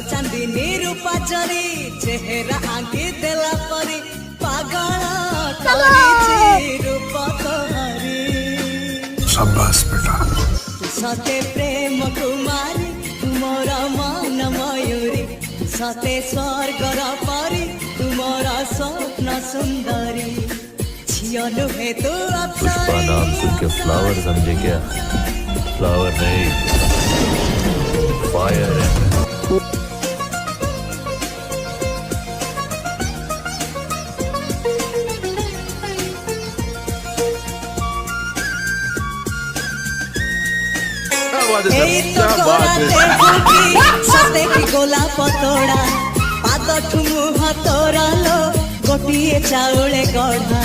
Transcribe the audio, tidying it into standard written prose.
चांदनी रूपा जरी चेहरा आंकी देला परी पागल करिछि रूप तोहरी शाबाश बेटा सते प्रेम कुमारी तुमर मन मयूरी सते स्वर्गर परी तुमर स्वप्न सुंदरी झियो नुहे तू पुष्पा नाम सुन के फ्लावर समझे क्या? फ्लावर नहीं, फायर है। सते की गोला पतोड़ा पाद ठुमु हातोरा लो गोटिए चाउले गढ़ा